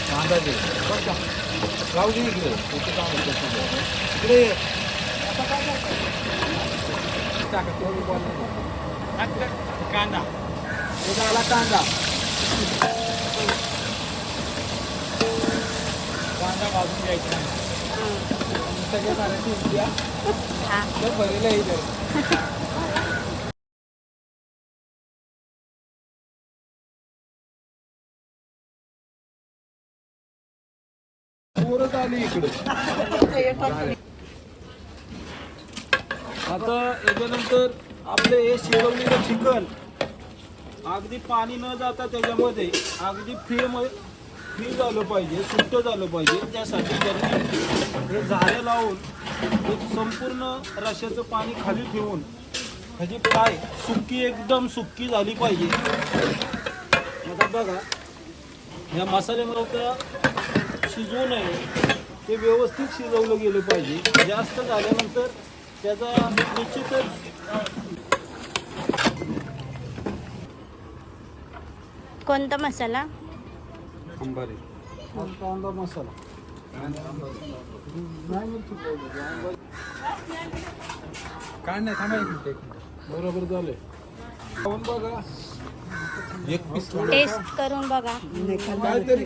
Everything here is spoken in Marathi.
कांदा दे राहू दे इकडे इकडे कांदा आला कांदा कांदा भाजून घ्यायचा सगळे सारे द्या भरलेलं आहे पोरच आली इकडे आता याच्यानंतर आपले हे शिजवलेलं चिकन अगदी पाणी न जाता त्याच्यामध्ये अगदी फ्री झालं पाहिजे, सुट्ट झालं पाहिजे. त्यासाठी त्यांनी हे झारे लावून एक संपूर्ण रश्याचं पाणी खाली ठेवून ह्याची फ्राय एकदम सुक्की झाली पाहिजे. आता बघा ह्या मसाल्यामध्ये शिजवू नये, ते व्यवस्थित शिजवलं गेलं पाहिजे. जास्त झाल्यानंतर त्याचा निश्चितच कोणता मसाला? अंबारी कांदा मसाला काय नाही थांबा एक मिनिट बरोबर झाले. खाऊन बघा एक पीस टेस्ट करून बघा. काहीतरी